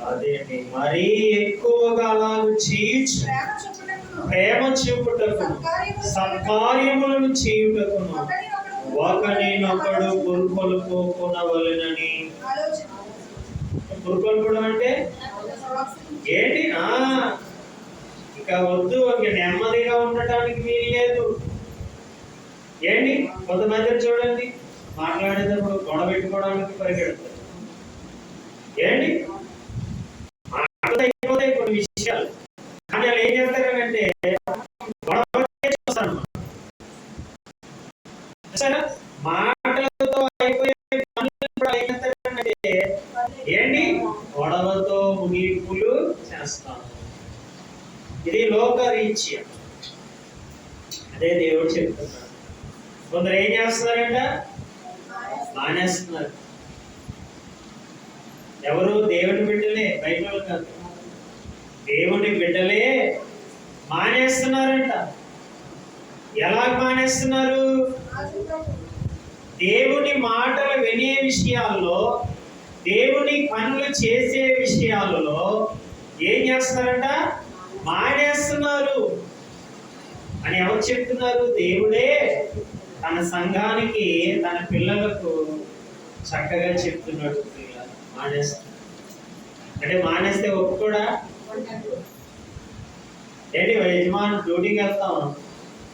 అదేంటి మరీ ఎక్కువగా అలాగూ చేయుచు ప్రేమ చూపుటకు సత్కార్యములను చేయుటకును ఒకరినొకడు పురుకొల్పుకొనవలెనని. పురుకొల్పడం అంటే ఏంటి? ఇక వద్దు, ఇక నెమ్మదిగా ఉండటానికి వీలు లేదు. ఏంటి కొంతమంది చూడండి, మాట్లాడేటప్పుడు గొడవ పెట్టుకోవడానికి పరిగెడతారు. ఏంటి అయిపోతాయి కొన్ని విషయాలు, కానీ వాళ్ళు ఏం చేస్తారంటే గొడవ చూస్తాను. మాటలతో అయిపోయే పనులు ఏం చేస్తారంటే ఏంటి గొడవతో ముగింపులు చేస్తాను. ఇది లోకరీత్యా. అదే దేవుడు చెప్తున్నాడు. కొందరు ఏం చేస్తున్నారంట? మానేస్తున్నారు. ఎవరు? దేవుని బిడ్డలే, బైబిల్ కాదు, దేవుని బిడ్డలే మానేస్తున్నారంట. ఎలా మానేస్తున్నారు? దేవుని మాటలు వినే విషయాల్లో, దేవుని పనులు చేసే విషయాలలో ఏం చేస్తారంట? మానేస్తున్నారు అని ఎవరు చెప్తున్నారు? దేవుడే తన సంఘానికి, తన పిల్లలకు చక్కగా చెప్తున్నాడు. మానేస్తా అంటే మానేస్తే ఒప్పుకోడా? ఏంటి యజమాని డ్యూటీకి వెళ్తాం,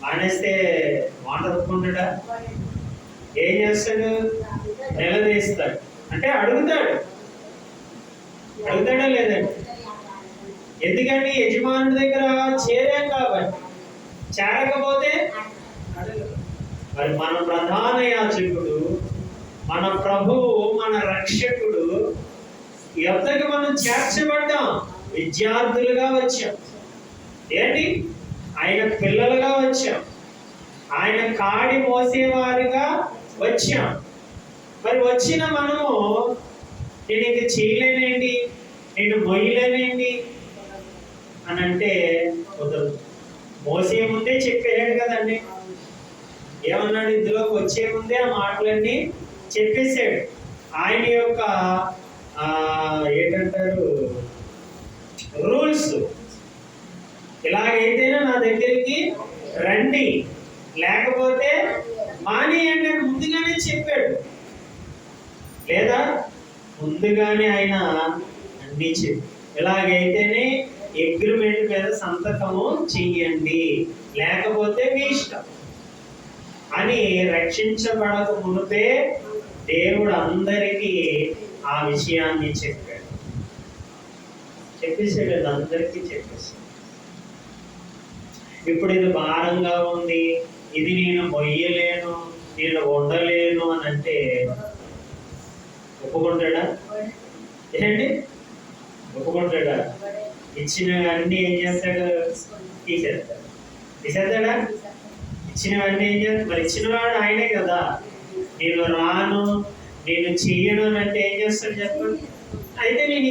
మానేస్తే మాట ఒప్పుకుంటాడా? ఏం చేస్తాడు? నిలదీస్తాడు. అంటే అడుగుతాడా లేదండి? ఎందుకంటే యజమానుడి దగ్గర చేరాం కాబట్టి. చేరకపోతే మరి మన ప్రధాన యాజకుడు, మన ప్రభువు, మన రక్షకుడు యొద్దకు మనం చేర్చబడ్డాం. విద్యార్థులుగా వచ్చాం. ఏంటి? ఆయన పిల్లలుగా వచ్చాం. ఆయన కాడి మోసేవారిగా వచ్చాం. మరి వచ్చిన మనము నేను ఇంక చేయలేనండి, నేను మొయ్యలేనండి అని అంటే కుదరదు. మోసే ముందే చెప్పేయాడు కదండి. ఏమన్నాడు? ఇందులోకి వచ్చే ముందే ఆ మాటలన్నీ చెప్పేశాడు. ఆయన యొక్క ఏంటంటారు రూల్స్. ఇలాగైతేనే నా దగ్గరికి రండి, లేకపోతే మానేయండి అని ముందుగానే చెప్పాడు. లేదా ముందుగానే ఆయన అన్నీ చెప్పి, ఇలాగైతేనే అగ్రిమెంట్ మీద సంతకము చెయ్యండి, లేకపోతే మీ ఇష్టం అని రక్షించబడక మునిపే దేవుడు అందరికీ ఆ విషయాన్ని చెప్పాడు. చెప్పేసాడు, అందరికీ చెప్పేసాడు. ఇప్పుడు ఇది భారంగా ఉంది, ఇది నేను మొయ్యలేను, నేను ఉండలేను అని అంటే ఒప్పుకుంటాడా? ఏంటి ఒప్పుకుంటాడా? ఇచ్చినవన్నీ ఏం చేస్తాడు? తీసేస్తాడా? ఇచ్చినవన్నీ ఏం చేస్తాడు? మరి ఇచ్చినవాడు ఆయనే కదా. నేను రాను, నేను చెయ్యను అని అంటే ఏం చేస్తాడు చెప్పండి? అయితే నేను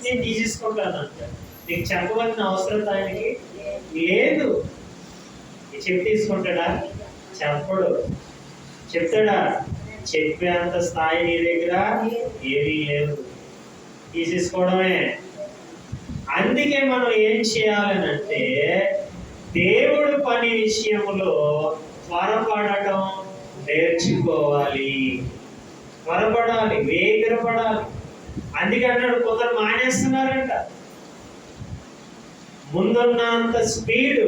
నేను తీసేసుకుంటాను అంటాడు. నీకు చెప్పవలసిన అవసరం ఆయనకి లేదు. చెప్పి తీసుకుంటాడా? చెప్పడు. చెప్తాడా? చెప్పేంత స్థాయి నీ దగ్గర ఏమీ లేదు. తీసేసుకోవడమే. అందుకే మనం ఏం చేయాలనంటే దేవుడు పని విషయంలో త్వరపడటం నేర్చుకోవాలి. త్వరపడాలి, వేగిరపడాలి. అందుకే అన్నాడు, కొందరు మానేస్తున్నారంట. ముందున్నంత స్పీడు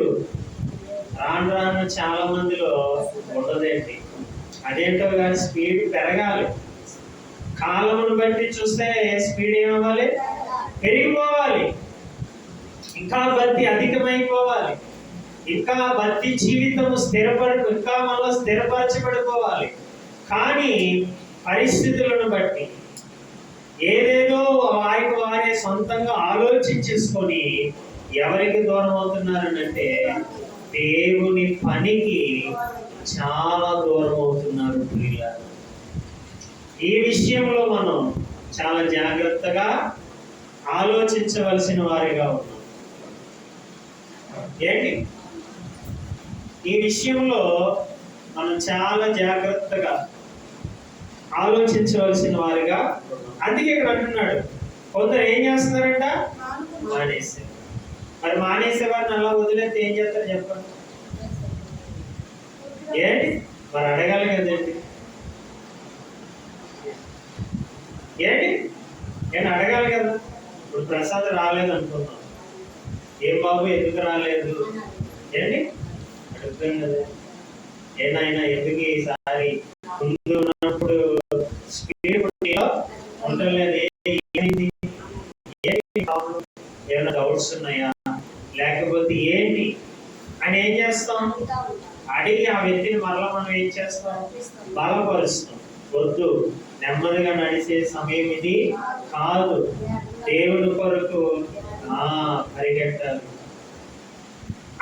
రాను రాను చాలా మందిలో ఉండదేంటి? అదేంటో కానీ స్పీడ్ పెరగాలి. కాలమును బట్టి చూస్తే స్పీడ్ ఏమవ్వాలి? పెరిగిపోవాలి. ఇంకా భక్తి అధికమైపోవాలి. ఇంకా భక్తి జీవితము ఇంకా మనలో స్థిరపరచబడిపోవాలి. కానీ పరిస్థితులను బట్టి ఏదేదో వారే సొంతంగా ఆలోచించేసుకొని ఎవరికి దూరం అవుతున్నారనంటే దేవుని పనికి చాలా దూరం అవుతున్నారు. ఈ విషయంలో మనం చాలా జాగ్రత్తగా ఆలోచించవలసిన వారిగా ఉన్నాం. ఏంటి? ఈ విషయంలో మనం చాలా జాగ్రత్తగా ఆలోచించవలసిన వారిగా. అందుకే ఇక్కడ అంటున్నాడు, కొందరు ఏం చేస్తున్నారంట? మానేశారు. మరి మానేసే వారిని అలా వదిలేస్తే ఏం చేస్తారు చెప్పండి? ఏంటి మరి అడగాలి కదండి. ఏంటి నేను అడగాలి కదా. ఇప్పుడు ప్రసాద్ రాలేదు అనుకున్నాం, ఏం బాబు ఎందుకు రాలేదు ఏంటి అడుగుతాం కదా. ఏనాయనా ఎందుకు ఈసారి ముందు ఉన్నప్పుడు స్పీడ్ ఉండలేదు, ఏమైంది, ఏమైనా డౌట్స్ ఉన్నాయా లేకపోతే ఏంటి అని ఏం చేస్తాం? అడిగి ఆ వ్యక్తిని మరలా మనం ఏం చేస్తాం? బలపరుస్తాం. వద్దు, నెమ్మదిగా నడిచే సమయం ఇది కాదు, దేవుని కొరకు పరిగెట్టాలి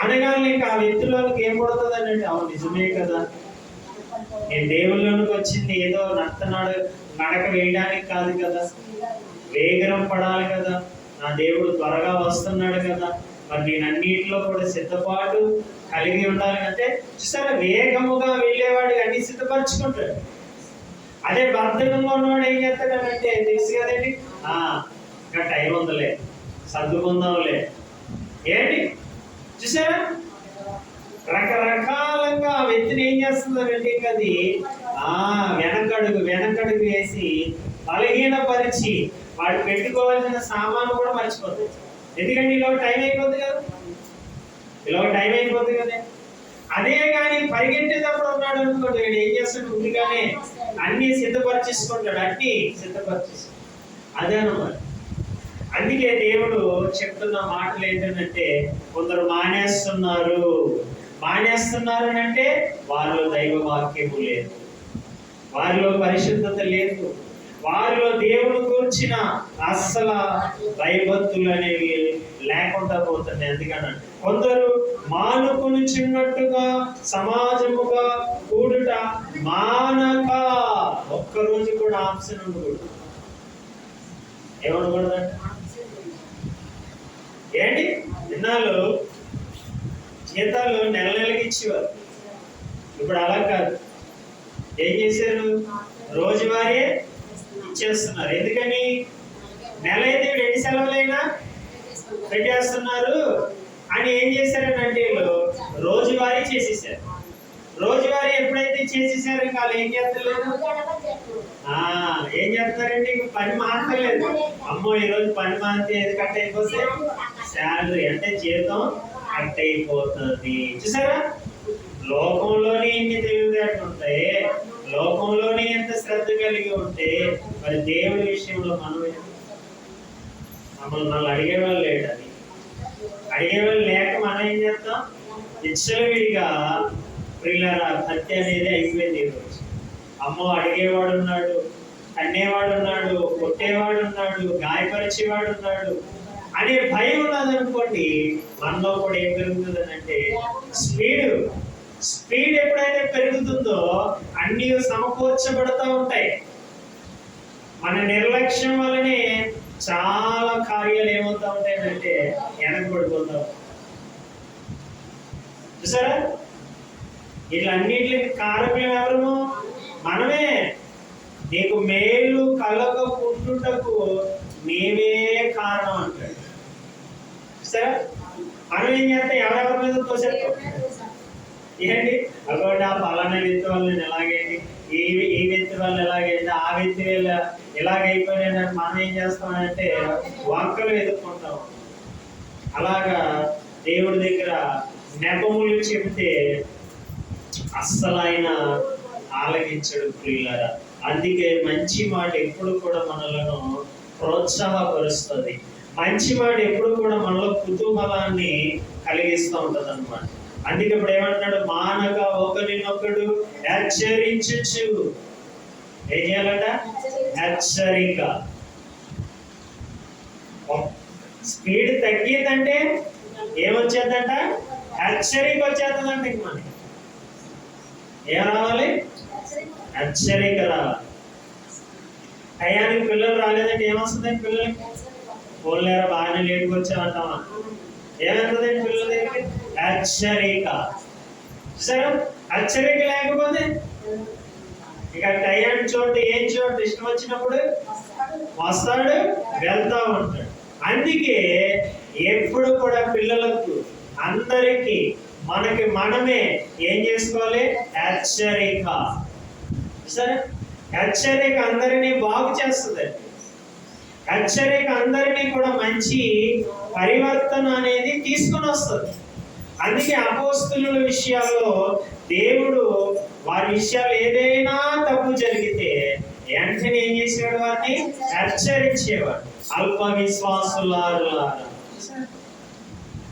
అనగానే ఇంకా ఆ వ్యక్తిలోనికి ఏం పడుతుంది అంటే, అవును నిజమే కదా, నేను దేవుళ్ళలోనికి వచ్చింది ఏదో నడక వేయడానికి కాదు కదా, వేగరం పడాలి కదా, నా దేవుడు త్వరగా వస్తున్నాడు కదా, మరి నేను అన్నింటిలో కూడా సిద్ధపాటు కలిగి ఉండాలి అంటే. చూసారా, వేగముగా వెళ్ళేవాడు అన్ని సిద్ధపరచుకుంటాడు. అదే బద్ధకంగా ఉన్నవాడు ఏం చేస్తాడంటే తెలుసు కదండి, ఇంకా టైం ఉందలే, సర్దుకుందాంలే ఏంటి. చూసారా, రకరకాలంగా ఆ వ్యక్తిని ఏం చేస్తున్నారంటే అది వెనకడుగు వేసి బలహీనపరిచి వాడు పెట్టుకోవాల్సిన సామాను కూడా మర్చిపోతుంది. ఎందుకంటే ఇలా టైం అయిపోతుంది కదా. అదే కానీ పరిగెట్టేటప్పుడు ఉన్నాడు అనుకోండి, వీడు ఏం చేస్తాడు? ముందుగానే అన్ని సిద్ధపరిచేసుకుంటాడు, అన్ని సిద్ధపరిచేసుకుంటాడు. అదే అన్నమాట. అందుకే దేవుడు చెప్తున్న మాటలు ఏంటంటే, కొందరు మానేస్తున్నారు అంటే వారిలో దైవ వాక్యము లేదు, వారిలో పరిశుద్ధత లేదు, వారిలో దేవుడు కూర్చిన అస్సలు భయభక్తులు అనేవి లేకుండా పోతున్నాయి. అందుకని కొందరు మానుకుని చిన్నట్టుగా సమాజముగా కూడుట మానక, ఒక్కరోజు కూడా ఆప్షన్ ఉండకూడదు. ఏమనకూడదండి? ఏంటి ఇన్నాళ్ళు జీతాలు నెలకి ఇచ్చేవారు, ఇప్పుడు అలా కాదు. ఏం చేశారు? రోజువారీ ఇచ్చేస్తున్నారు. ఎందుకని? నెల అయితే 2 సెలవులైనా పెట్టేస్తున్నారు అని ఏం చేశారనంటే వీళ్ళు రోజువారీ చేసేసారు. రోజువారీ ఎప్పుడైతే చేసేసారు ఇంకా వాళ్ళు ఏం చేస్తలేదు, ఏం చేస్తారంటే ఇంక పని మానలేదు. అమ్మో ఈరోజు పని మానితే ఏది కట్ అయిపోతే శాలరీ అంటే జీతం కట్ అయిపోతుంది. చూసారా, లోకంలోనే ఎన్ని తెలివితేటలు ఉంటాయి, లోకంలోనే ఎంత శ్రద్ధ కలిగి ఉంటే మరి దేవుడి విషయంలో మమ్మల్ని అడిగేవాళ్ళు లేడు. అది అడిగేవాళ్ళు లేక మనం ఏం చేస్తాం? విచ్చలవిడిగా ప్రియులారా హత్య అనేది అయిపోయింది ఈరోజు. అమ్మో అడిగేవాడు ఉన్నాడు, కన్నేవాడు ఉన్నాడు, కొట్టేవాడు ఉన్నాడు, గాయపరిచేవాడు ఉన్నాడు అనే భయం ఉన్నదనుకోండి, మనలో కూడా ఏం పెరుగుతుంది అంటే స్పీడ్ ఎప్పుడైతే పెరుగుతుందో అన్ని సమకూర్చబడుతూ ఉంటాయి. మన నిర్లక్ష్యం వల్లనే చాలా కార్యాలు ఏమవుతా ఉంటాయంటే వెనకబడిపోతాం. చూసారా, వీళ్ళన్నిటికి కారకులు ఎవరు? మనమే. నీకు మేలు కలగకుండుటకు మేమే కారణం అంటాడు. సరే, మనం ఏం చేస్తాం? ఎవరెవరి మీద తోసేస్తాం? ఏంటి అక్కడ పలానా వ్యక్తి వాళ్ళని ఎలాగైంది, ఈ వ్యక్తి వాళ్ళు ఎలాగైంది, ఆ వ్యక్తి ఇలాగైపోయినా మనం ఏం చేస్తామంటే వాక్కలు ఎదుర్కొంటాం. అలాగా దేవుడి దగ్గర నెపములు చెబితే అస్సలు ఆయన ఆలకించడు ప్రియులారా. అందుకే మంచి మాట ఎప్పుడు కూడా మనలను ప్రోత్సాహపరుస్తుంది. మంచి మాట ఎప్పుడు కూడా మనలో కుతూహలాన్ని కలిగిస్తూ ఉంటది అన్నమాట. అందుకే ఇప్పుడు ఏమంటున్నాడు? మానక ఒకరినొకడు హెచ్చరించు. ఏం చేయాలట? హెచ్చరిక. స్పీడ్ తగ్గిందంటే ఏమొచ్చేద్దంట? హెచ్చరిక వచ్చేద్దంట. ఇంక మనకి ఏం రావాలి? హెచ్చరిక రావాలి. టయానికి పిల్లలు రాలేదంటే ఏమొస్తుందండి? పిల్లలకి ఫోన్ లేరా బాగానే లేటుకు వచ్చామంటామా? ఏమంటుందండి పిల్లల దగ్గర? హెచ్చరిక. సరే, హెచ్చరిక లేకపోతే ఇక టయాన్ని చూడండి, ఏం చూడండి, ఇష్టం వచ్చినప్పుడు వస్తాడు, వెళ్తా ఉంటాడు. అందుకే ఎప్పుడు కూడా పిల్లలకు అందరికీ మనమే ఏం చేసుకోవాలి? హెచ్చరిక. సరే, హెచ్చరిక అందరినీ బాగు చేస్తుంది. హెచ్చరిక అందరినీ కూడా మంచి పరివర్తన అనేది తీసుకొని వస్తుంది. అందుకే అపోస్తలుల విషయాల్లో దేవుడు వారి విషయాలు ఏదైనా తప్పు జరిగితే వెంటనే ఏం చేసేవాడు? వారిని హెచ్చరించేవాడు. అల్ప విశ్వాసులారా,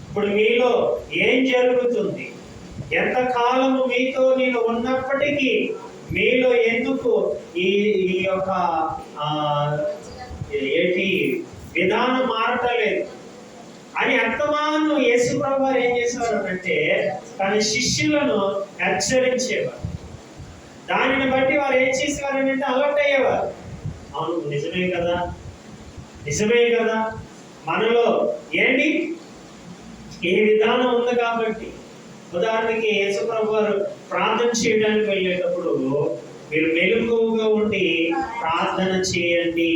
ఇప్పుడు మీలో ఏం జరుగుతుంది? ఎంతకాలము మీతో నేను ఉన్నప్పటికీ మీలో ఎందుకు ఈ యొక్క విధానం మారటలేదు అని అర్థమాను యేసుప్రభు వారు ఏం చేసేవారు అంటే తన శిష్యులను హెచ్చరించేవారు. దానిని బట్టి వారు ఏం చేసేవారు అంటే అలర్ట్ అయ్యేవారు. అవును, నిజమే కదా, నిజమే కదా, మనలో ఏంటి ఏ విధానం ఉంది కాబట్టి. ఉదాహరణకి యేసుప్రభు వారు ప్రార్థన చేయడానికి వెళ్ళేటప్పుడు మీరు మెలకువగా ఉండి ప్రార్థన చేయండి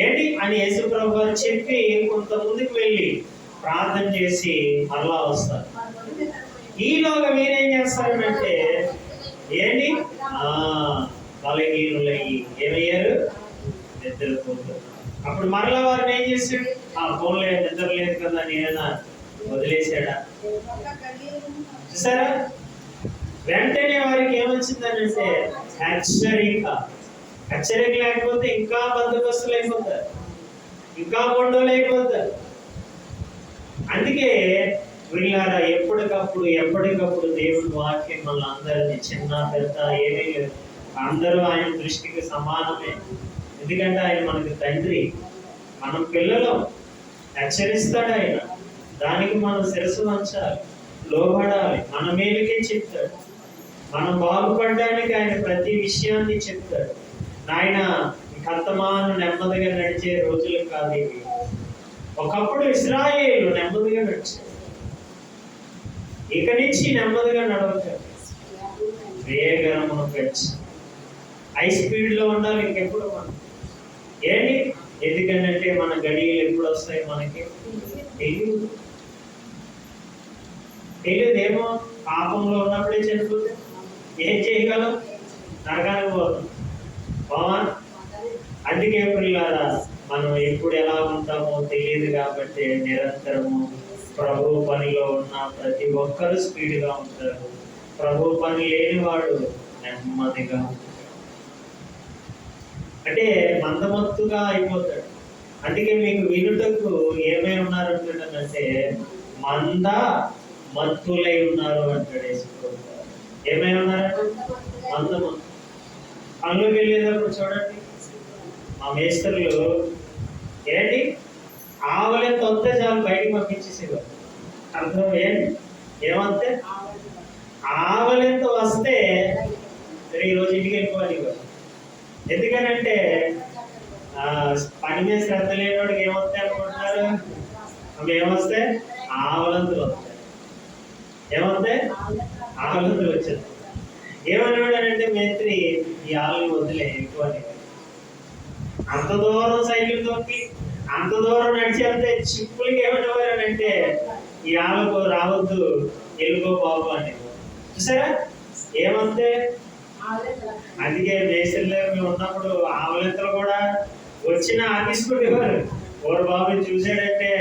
ఏంటి అని యేసుప్రభు వారు చెప్పి కొంత ముందుకు వెళ్ళి ప్రార్థన చేసి మరలా వస్తారు. ఈలోగా మీరేం చేస్తారంటే ఏంటి బలహీనులయ్యి ఏమయ్యారు? నిద్రపోతారు. అప్పుడు మరలా వారిని ఏం చేశాడు? ఫోన్లో నిద్ర లేదు కదా అని ఏదైనా వదిలేశాడా? చూసారా, వెంటనే వారికి ఏమొచ్చిందనంటే హెచ్చరిక. హెచ్చరిక లేకపోతే ఇంకా బద్దకస్తులు అయిపోతారు, ఇంకా మొండోలు అయిపోతారు. అందుకే వీళ్ళారా ఎప్పటికప్పుడు దేవుడి వాక్యం మన అందరినీ చిన్న పెద్ద ఏమీ లేదు, అందరూ ఆయన దృష్టికి సమానమే. ఎందుకంటే ఆయన మనకి తండ్రి, మనం పిల్లలు. హెచ్చరిస్తాడు ఆయన, దానికి మనం శిరస్సు వంచాలి, లోబడాలి. మన మేలుకే చెప్తాడు, మనం బాగుపడడానికి ఆయన ప్రతి విషయాన్ని చెప్తాడు. నాయన కర్తమాను నెమ్మదిగా నడిచే రోజులు కాదు ఇవి. ఒకప్పుడు ఇశ్రాయేలు నెమ్మదిగా నడిచారు, ఇక నుంచి నెమ్మదిగా నడవతారు. వేగరమును పెంచి హై స్పీడ్ లో ఉండాలి ఇంకెప్పుడు మనం. ఏంటి? ఎందుకంటే మన గడియలు ఎప్పుడు వస్తాయి మనకి తెలియదేమో. పాపంలో ఉన్నప్పుడే చనిపోతే ఏం చేయగలం? నరకానికి పోతాం. అందుకే పిల్లారా, మనం ఎప్పుడు ఎలా ఉంటామో తెలియదు కాబట్టి నిరంతరము ప్రభు పనిలో ఉన్న ప్రతి ఒక్కరు స్పీడ్గా ఉంటారు. ప్రభు పని లేనివాడు నెమ్మదిగా అంటే మందమత్తుగా అయిపోతాడు. అందుకే మీకు వినుటకు ఏమై ఉన్నారు అంటాడంటే మంద మత్తులై ఉన్నారు అంటాడు యేసుప్రభు. ఏమై ఉన్నారంటే మందమత్తు. పనులకు వెళ్ళేటప్పుడు చూడండి, మా మేస్త్రులు ఏంటి ఆవలెంత వస్తే చాలు బయటికి పంపించేసేవారు. అర్థం ఏంటి? ఏమంతే ఆవలెంత వస్తే ఈరోజు ఇంటికి వెళ్ళిపోవాలి. ఎందుకనంటే పని మీద శ్రద్ధ లేనివాడికి ఏమొస్తాయి అనుకుంటున్నారు? అవి ఏమొస్తే ఆవలంతులు వస్తాయి. ఏమొస్తాయి? ఆవలంతులు వచ్చాయి. ఏమన్నాడంటే మేస్త్రి, ఈ ఆవులు వదిలే ఎక్కువ. అంత దూరం సైకిల్ తొక్కి అంత దూరం నడిచేంతే చిప్పులకి ఏమనేవారంటే ఈ ఆవులకు రావద్దు, వెళ్ళిపో బాబు అని. చూసారా ఏమంతే? అందుకే మేస్త్రిలో మేము ఉన్నప్పుడు ఆవులెంతలు కూడా వచ్చినా ఆకిసుకునేవారు. ఓరు బాబు చూసాడంటే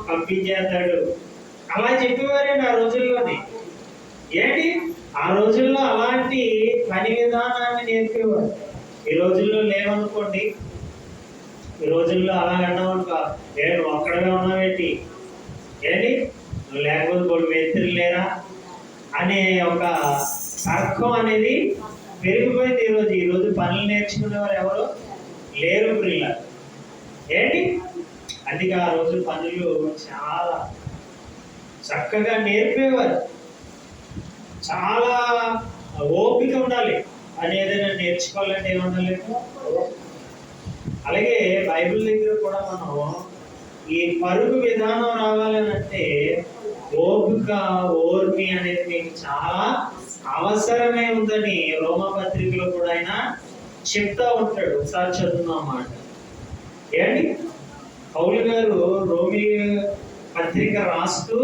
పంపించేస్తాడు అలా చెప్పేవారండి ఆ రోజుల్లోని. ఏంటి ఆ రోజుల్లో అలాంటి పని విధానాన్ని నేర్పేవారు. ఈ రోజుల్లో లేవనుకోండి, ఈ రోజుల్లో అలా అన్నామనుకో, నేను ఒక్కడగా ఉన్నావేంటి, ఏంటి నువ్వు లేకపోతే కొన్ని మేస్త్రులు లేరా అనే ఒక తర్కం అనేది పెరిగిపోయింది. ఈరోజు పనులు నేర్చుకునేవారు ఎవరు లేరు పిల్ల. ఏంటి అందుకే ఆ రోజు పనులు చాలా చక్కగా నేర్పేవారు. చాలా ఓపిక ఉండాలి అని ఏదైనా నేర్చుకోవాలంటే ఏముండాలి? అలాగే బైబిల్ దగ్గర కూడా మనం ఈ పరుగు విధానం రావాలనంటే ఓపిక, ఓర్మి అనేది మీకు చాలా అవసరమే ఉందని రోమపత్రికలో కూడా ఆయన చెప్తా ఉంటాడు. ఒకసారి చదువున్నాం మాట. ఏంటి పౌలు గారు రోమి పత్రిక రాస్తూ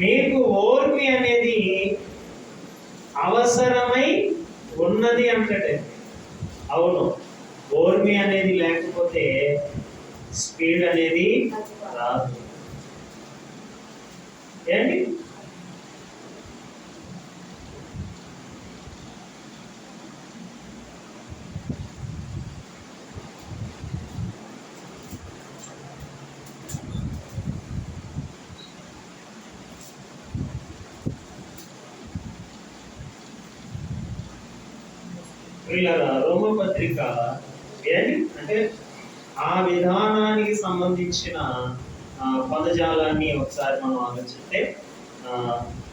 మీకు ఓర్మి అనేది అవసరమై ఉన్నది అంటాడు. అవును, ఓర్మి అనేది లేకపోతే స్పీడ్ అనేది రాదు. ఏంటి వీళ్ళ రోమపత్రిక ఏంటి అంటే ఆ విధానానికి సంబంధించిన పదజాలాన్ని ఒకసారి మనం ఆలోచిస్తే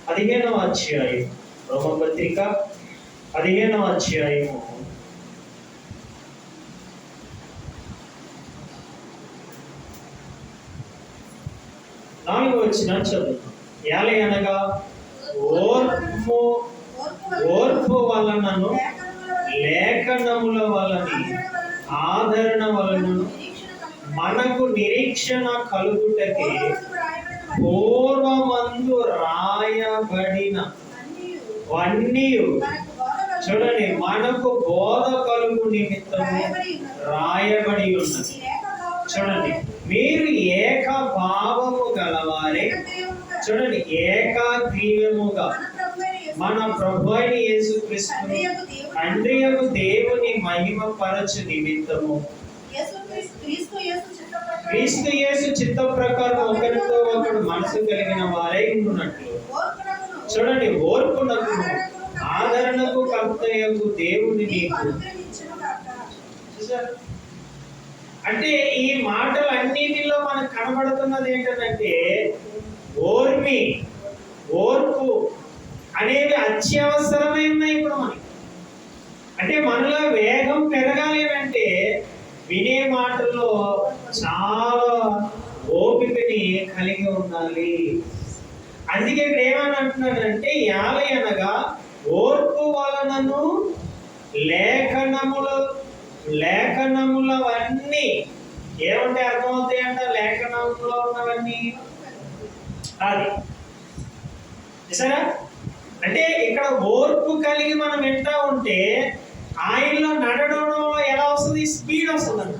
15వ అధ్యాయం, రోమపత్రిక 15వ అధ్యాయము 4వ వచనం చదువుతాం. ఏలయనగా ఓర్పు వలనను లేఖనముల వలని ఆదరణ వలనను మనకు నిరీక్షణ కలుగుటకే పూర్వమందు రాయబడినవన్నీ చూడండి మనకు బోధ కలుగు నిమిత్తము రాయబడి ఉన్నది. చూడండి మీరు ఏకభావము గలవారే, చూడండి ఏకాగ్రీవముగా మన ప్రభు అయిన యేసుక్రీస్తును తండ్రియగు దేవుని మహిమ పరచు నిమిత్తము క్రీస్తు యేసు చిత్త ప్రకారం ఒకరితో ఒకడు మనసు కలిగిన వారై ఉండునట్లు. చూడండి ఓర్పునకు ఆదరణకు కర్తయగు దేవుని నీకు. అంటే ఈ మాటలు అన్నిటిలో మనకు కనబడుతున్నది ఏంటంటే ఓర్పు అనేవి అత్యవసరమై ఉన్నాయి ఇప్పుడు మనకి. అంటే మనలో వేగం పెరగాలి అంటే వినే మాటల్లో చాలా ఓపికని కలిగి ఉండాలి. అందుకే ఇక్కడ ఏమని అంటున్నాడంటే యాలయనగా ఓర్పు వలనను లేఖనములవన్నీ ఏమంటే అర్థమవుతాయంట. లేఖనంలో ఉన్నవన్నీ అది సరే. అంటే ఇక్కడ ఓర్పు కలిగి మనం వింటా ఉంటే ఆయనలో నడవడంలో ఎలా వస్తుంది? స్పీడ్ వస్తుంది అంట.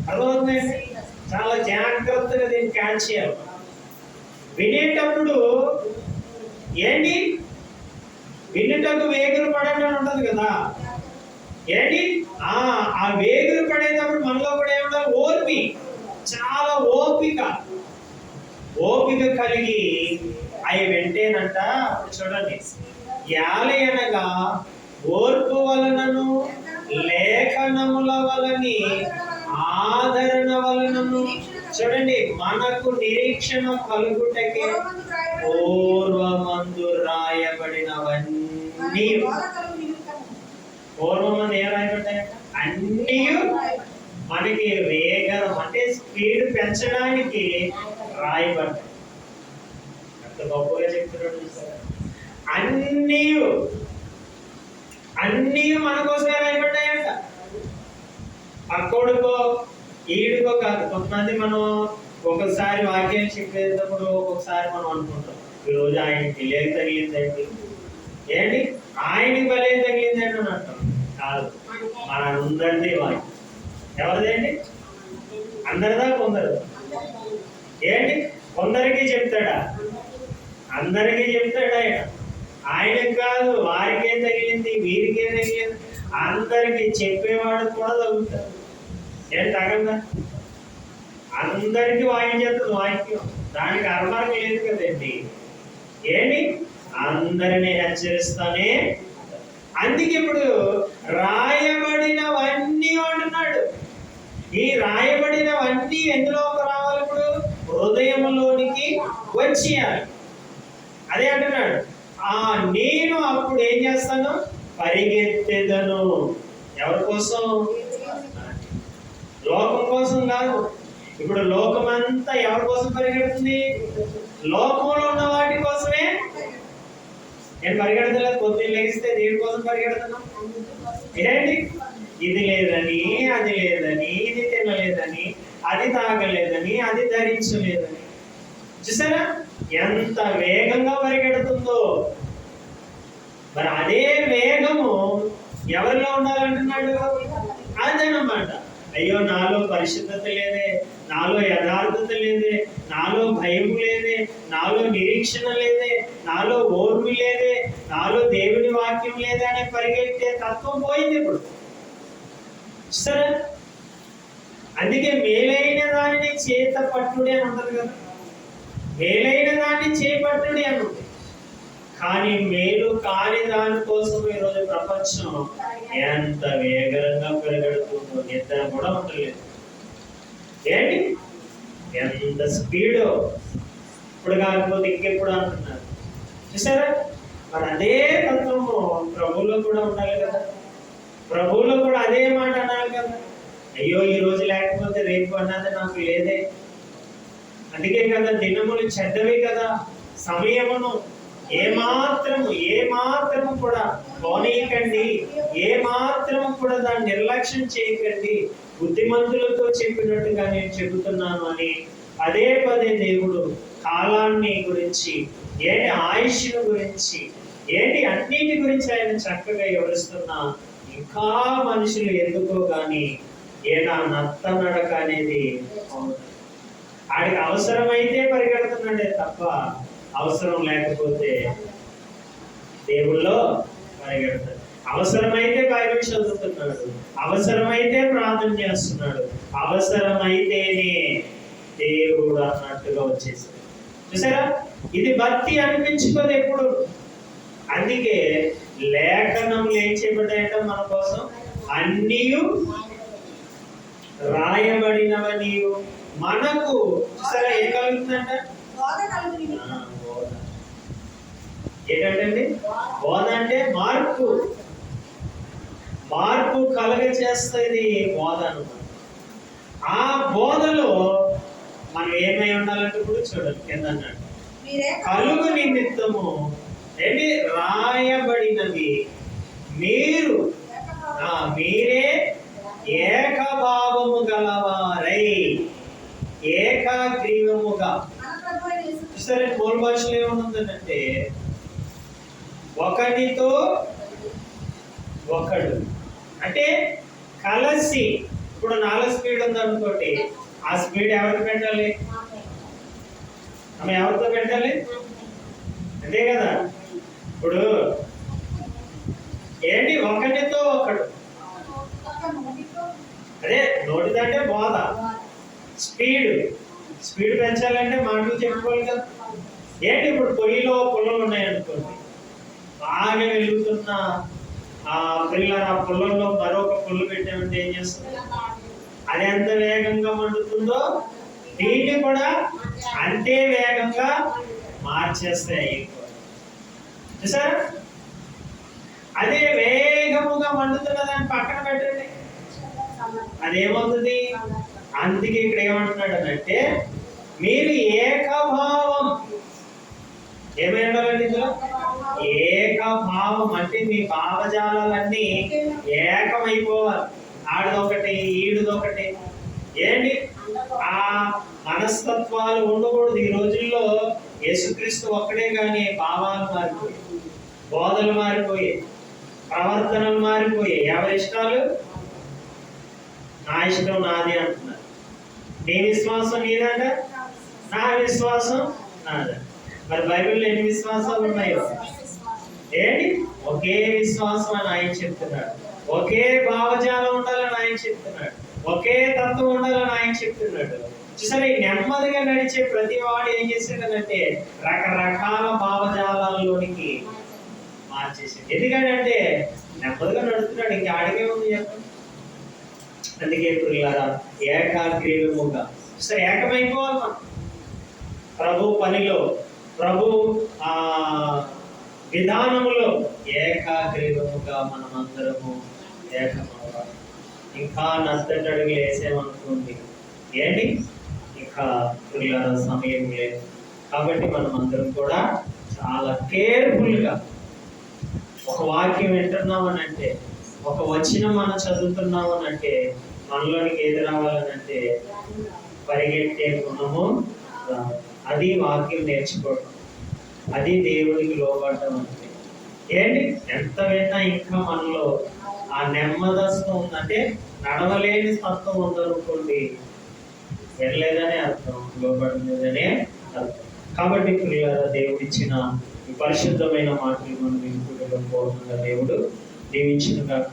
అర్థమవుతుందండి? చాలా జాగ్రత్తగా దీన్ని క్యాచ్ చేయాలి. వినేటప్పుడు ఏంటి వినుటకు వేగురు పడండి అని ఉంటుంది కదా. ఏంటి ఆ వేగురు పడేటప్పుడు మనలో కూడా ఏముండాలి? ఓర్మి, చాలా ఓపిక కలిగి అవి వెంటేనంట. చూడండి యాలయనగా ఓర్పు వలనను లేఖనముల వలని ఆదరణ వలనను చూడండి మనకు నిరీక్షణ కలుగుటకే పూర్వమందు రాయబడినవన్నీ. పూర్వమందు ఏం రాయబడ్డాయి? అన్నీ మనకి వేగం అంటే స్పీడ్ పెంచడానికి రాయబడ్డాయి. అంత గొప్పగా చెప్తున్నాడు. అన్నీ మన కోసమే రాయబడ్డాయంట. పక్కోడుకో ఈడుకో కాదు. కొంతమంది మనం ఒకసారి వాక్యం చెప్పేటప్పుడు ఒక్కొక్కసారి మనం అనుకుంటాం ఈరోజు ఆయనకి లేక తగిలిందండి, ఏంటి ఆయనకి బలే తగిలిందండి అని అంటాం. కాదు, మనందరిది వాక్యం. ఎవరిదండి? అందరిదా కొందరు? ఏంటి కొందరికి చెప్తాడా? అందరికీ చెప్తాడు ఆయన. ఆయనకు కాదు, వారికేం తగిలింది వీరికేం తగిలింది అందరికి చెప్పేవాడు కూడా తగులుతాడు. ఏం తగలదా? అందరికీ వాయించేస్తుంది వాక్యం. దానికి అర్మార్గం లేదు కదండి. ఏంటి అందరినీ హెచ్చరిస్తానే. అందుకే ఇప్పుడు రాయబడినవన్నీ అంటున్నాడు. ఈ రాయబడినవన్నీ ఎందులోకి రావాలి? ఇప్పుడు హృదయంలోనికి వచ్చేయాలి. అదే అంటున్నాడు. నేను అప్పుడు ఏం చేస్తాను? పరిగెత్తెదను. ఎవరి కోసం? లోకం కోసం కాదు. ఇప్పుడు లోకమంతా ఎవరి కోసం పరిగెడుతుంది? లోకంలో ఉన్న వాటి కోసమే. నేను పరిగెడతలేదు. పొద్దున్న లేస్తే దేని కోసం పరిగెడుతున్నాం? ఏంటి, ఇది లేదని, అది లేదని, ఇది తినలేదని, అది తాగలేదని, అది ధరించలేదని. చూసారా ఎంత వేగంగా పరిగెడుతుందో. మరి అదే వేగము ఎవరిలో ఉండాలంటున్నాడు? అదేనమాట. అయ్యో నాలో పరిశుద్ధత లేదే, నాలో యథార్థత లేదే, నాలో భయం లేదే, నాలో నిరీక్షణ లేదే, నాలో ఓర్మి లేదే, నాలో దేవుని వాక్యం లేదే అని పరిగెత్తే తత్వం పోయింది ఇప్పుడు. సరే, అందుకే మేలైన దానిని చేత పట్టుడి అని ఉంటుంది కదా, మేలైన దాన్ని చేపట్టుడి అని ఉంటుంది. కానీ మేలు కాని దానికోసం ఈరోజు ప్రపంచం ఎంత వేగంగా పెరగడుతుందో, నిద్ర కూడా ఉండలేదు. ఏంటి ఎంత స్పీడో, ఇప్పుడు కాకపోతే ఇంకెప్పుడు అంటున్నారు. చూసారా, మరి అదే తత్వము ప్రభువులో కూడా ఉండాలి కదా. ప్రభువులో కూడా అదే మాట అనాలి కదా. అయ్యో ఈ రోజు లేకపోతే రేపు అన్నది నాకు లేదే. అందుకే కదా దినములు చెడ్డవి కదా, సమయమును ఏమాత్రము కూడా పోనీయకండి, ఏమాత్రము కూడా దాన్ని నిర్లక్ష్యం చేయకండి, బుద్ధిమంతులతో చెప్పినట్టుగా నేను చెబుతున్నాను అని పదే పదే దేవుడు కాలాన్ని గురించి, ఏంటి ఆయుష్ను గురించి, ఏంటి అన్నిటి గురించి ఆయన చక్కగా వివరిస్తున్నా ఇంకా మనుషులు ఎందుకో గాని ఏనా నత్త నడక అనేది ఆడికి అవసరమైతే పరిగెడుతున్నాడే తప్ప అవసరం లేకపోతే దేవుళ్ళో పరిగెడతాడు. అవసరమైతే బైబిల్ చదువుతున్నాడు, అవసరమైతే ప్రార్థన చేస్తున్నాడు, అవసరమైతేనే దేవుడు అన్నట్టుగా వచ్చేసాడు. చూసారా, ఇది భక్తి అనిపించుకోదు ఎప్పుడు. అందుకే లేఖనములు ఏం చేయబడ్డాయంట మన కోసం, అన్నీ రాయబడినవని మనకు. చూసారా ఏం కలుగుతుందంట? ఏంటంటే బోధ అంటే మార్పు కలుగ చేస్తుంది బోధ అన్నమాట. ఆ బోధలో మనం ఏమై ఉండాలంటే ఇప్పుడు చూడండి కింద అన్నాడు, కలుగు నిమిత్తము ఏంటి రాయబడినవి మీరే ఏకభావము గలవారై, ఏకాగ్రీవముగా. సరే, మూల భాషలో ఏమనుందంటే ఒకటితో ఒకడు అంటే కలిసి. ఇప్పుడు 4 స్పీడ్ ఉంది అనుకోండి, ఆ స్పీడ్ ఎవరికి పెట్టాలి? ఆమె ఎవరితో పెట్టాలి? అంతే కదా. ఇప్పుడు ఏంటి ఒకటితో ఒకడు, అదే నోటిదంటే బోధ. స్పీడ్ పెంచాలంటే మాటలు చెప్పుకోవాలి కదా. ఏంటి ఇప్పుడు పొయ్యిలో పుల్లలు ఉన్నాయనుకోండి, బాగా వెలుగుతున్న ఆ పుల్లల్లో మరొక పుల్లు పెట్టామంటే ఏం చేస్తుంది? అది ఎంత వేగంగా మండుతుందో దీన్ని కూడా అంతే వేగంగా మార్చేస్తాయి. చూసారా, అదే వేగముగా మండుతున్న దాన్ని పక్కన పెట్టండి, అదేమవుతుంది? అందుకే ఇక్కడ ఏమంటున్నాడు అంటే మీరు ఏకభావం. ఏమై ఉండాలండి ఇందులో? ఏకభావం అంటే మీ భావజాలన్నీ ఏకమైపోవాలి. ఆడదొకటి ఈడుదొకటి. ఏంటి ఆ మనస్తత్వాలు ఉండకూడదు. ఈ రోజుల్లో యేసుక్రీస్తు ఒక్కడే కానీ భావాలు మారిపోయి, బోధలు మారిపోయి, ప్రవర్తనలు మారిపోయి, ఎవరి ఇష్టాలు నా ఇష్టం నాది అంటున్నారు. నీ విశ్వాసం నీదంట, నా విశ్వాసం నాదంట. మరి బైబిల్లో ఎన్ని విశ్వాసాలు ఉన్నాయో? ఏంటి ఒకే విశ్వాసం అని ఆయన చెప్తున్నాడు, ఒకే భావజాలం ఉండాలని ఆయన చెప్తున్నాడు, ఒకే తత్వం ఉండాలని ఆయన చెప్తున్నాడు. చూసారా, ఈ నెమ్మదిగా నడిచే ప్రతి వాడు ఏం చేశాడంటే రకరకాల భావజాలాల్లోనికి మార్చేసాడు. ఎందుకంటే నెమ్మదిగా నడుస్తున్నాడు, ఇంకా ఆడిగే ఉంది చెప్పండి. అందుకే ప్రియులారా ఏకాగ్రీవముగా సరే ఏకమైపోవాలి మనం ప్రభు పనిలో, ప్రభు విధానములో ఏకాగ్రీవముగా మనం అందరము ఏకమవ్వాలి. ఇంకా నచ్చటి అడుగులు వేసామనుకోండి, ఏంటి ఇంకా ప్రియులారా సమయం లేదు. కాబట్టి మనం అందరం కూడా చాలా కేర్ఫుల్గా ఒక వాక్యం వింటున్నామని అంటే ఒక వచనం మనం చదువుతున్నాము అని అంటే మనలోనికి ఏది రావాలనంటే పరిగెట్టే గుణము రావాలి. అది వాక్యం నేర్చుకోవడం, అది దేవుడికి లోబడటం అంటే. ఏంటి ఎంత విన్నా ఇంకా మనలో ఆ నెమ్మదత్వం ఉందంటే, నడవలేని తత్వం ఉందనుకోండి, వెళ్ళలేదనే అర్థం, లోబడలేదనే అర్థం. కాబట్టి ప్రియులారా, దేవుడిచ్చిన ఈ పరిశుద్ధమైన మాటలు మనం వినుకుంటూ పూర్ణంగా దేవుడు దీవించిన కాక